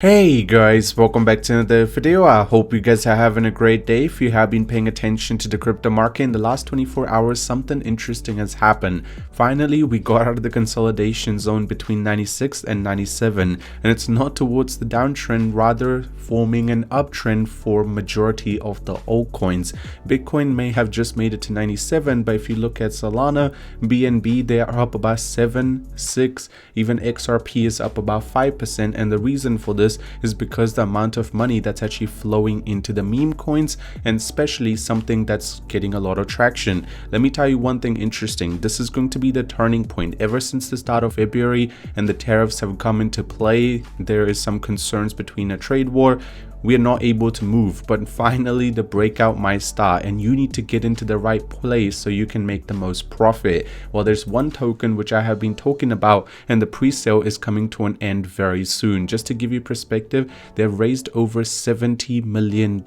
Hey guys, welcome back to another video. I hope you guys are having a great day. If you have been paying attention to the crypto market in the last 24 hours, something interesting has happened. Finally, we got out of the consolidation zone between 96 and 97, and it's not towards the downtrend, rather forming an uptrend for majority of the altcoins. Bitcoin may have just made it to 97, but if you look at Solana, BNB, they are up about 7, 6, even XRP is up about 5%, and the reason for this is because the amount of money that's actually flowing into the meme coins, and especially something that's getting a lot of traction. Let me tell you one thing interesting. This is going to be the turning point. Ever since the start of February and the tariffs have come into play, there is some concerns between a trade war. We are not able to move, but finally the breakout might start, and you need to get into the right place so you can make the most profit. Well, there's one token which I have been talking about, and the pre-sale is coming to an end very soon. Just to give you perspective, they've raised over $70 million.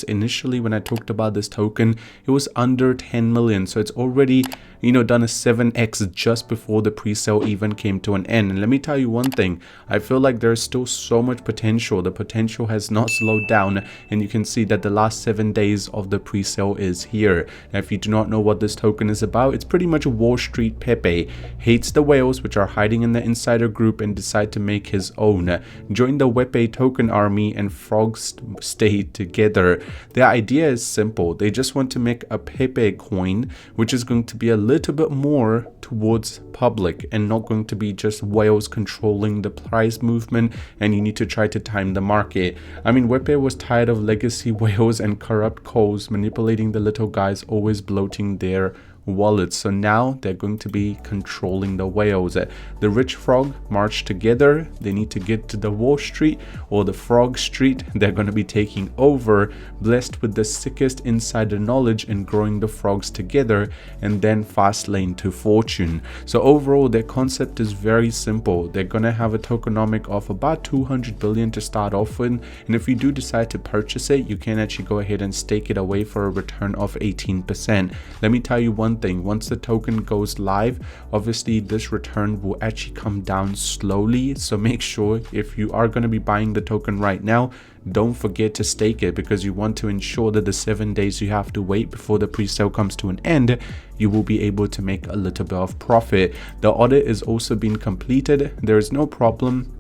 Initially, when I talked about this token, it was under 10 million, so it's already done a 7x just before the pre-sale even came to an end. And let me tell you one thing, I feel like there's still so much potential. The potential has not slowed down, and you can see that the last 7 days of the pre-sale is here. Now, if you do not know what this token is about, it's pretty much a Wall Street Pepe. Hates the whales which are hiding in the insider group and decide to make his own. Join the Pepe token army and frogs stay together. The idea is simple. They just want to make a Pepecoin, which is going to be a little bit more towards public and not going to be just whales controlling the price movement, and you need to try to time the market. I mean, Pepe was tired of legacy whales and corrupt coals manipulating the little guys, always bloating their wallets. So now they're going to be controlling the whales. The rich frog march together. They need to get to the Wall Street or the Frog Street. They're going to be taking over, blessed with the sickest insider knowledge and growing the frogs together, and then fast lane to fortune. So overall, their concept is very simple. They're going to have a tokenomic of about 200 billion to start off with, and if you do decide to purchase it, you can actually go ahead and stake it away for a return of 18%. Let me tell you one thing, once the token goes live, obviously this return will actually come down slowly. So make sure, if you are going to be buying the token right now, don't forget to stake it, because you want to ensure that the 7 days you have to wait before the pre-sale comes to an end, you will be able to make a little bit of profit. The audit is also being completed. There is no problem.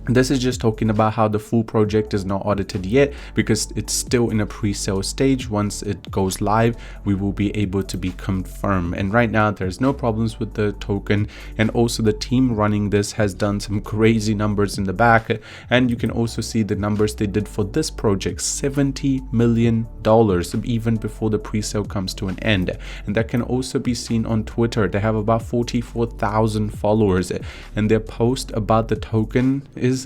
This is just talking about how the full project is not audited yet, because it's still in a pre-sale stage. Once it goes live, we will be able to be confirmed, and right now there's no problems with the token. And also the team running this has done some crazy numbers in the back, and you can also see the numbers they did for this project, $70 million even before the pre-sale comes to an end. And that can also be seen on Twitter. They have about 44,000 followers, and their post about the token is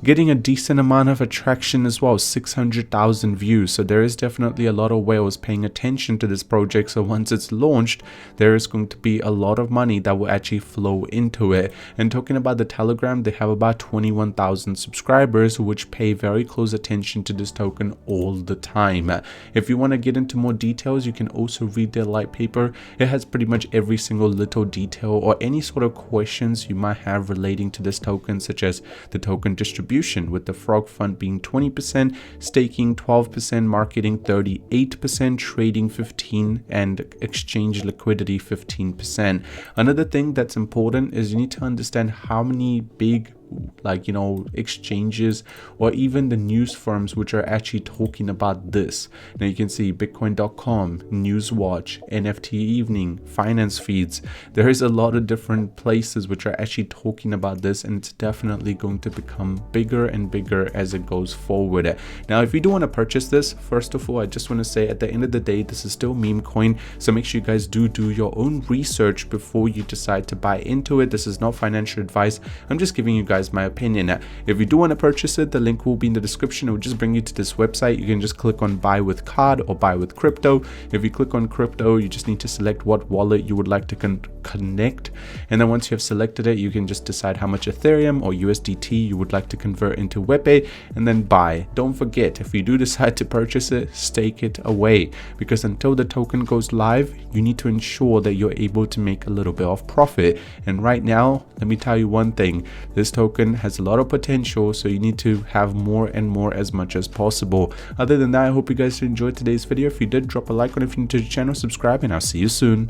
getting a decent amount of attraction as well, 600,000 views. So there is definitely a lot of whales paying attention to this project. So once it's launched, there is going to be a lot of money that will actually flow into it. And talking about the Telegram, they have about 21,000 subscribers which pay very close attention to this token all the time. If you want to get into more details, you can also read their light paper. It has pretty much every single little detail or any sort of questions you might have relating to this token, such as the token distribution, with the frog fund being 20%, staking 12%, marketing 38%, trading 15%, and exchange liquidity 15%. Another thing that's important is you need to understand how many big exchanges or even the news firms which are actually talking about this. Now you can see Bitcoin.com, Newswatch, NFT Evening, Finance Feeds. There is a lot of different places which are actually talking about this, and it's definitely going to become bigger and bigger as it goes forward. Now, if you do want to purchase this, first of all, I just want to say at the end of the day, this is still meme coin, so make sure you guys do your own research before you decide to buy into it. This is not financial advice. I'm just giving you guys my opinion. If you do want to purchase it, the link will be in the description. It will just bring you to this website. You can just click on buy with card or buy with crypto. If you click on crypto, you just need to select what wallet you would like to connect, and then once you have selected it, you can just decide how much Ethereum or USDT you would like to convert into Pepe, and then buy. Don't forget, if you do decide to purchase it, stake it away, because until the token goes live, you need to ensure that you're able to make a little bit of profit. And right now, let me tell you one thing, this token token has a lot of potential, so you need to have more and more as much as possible. Other than that, I hope you guys enjoyed today's video. If you did, drop a like on it. If you're new to the channel, subscribe, and I'll see you soon.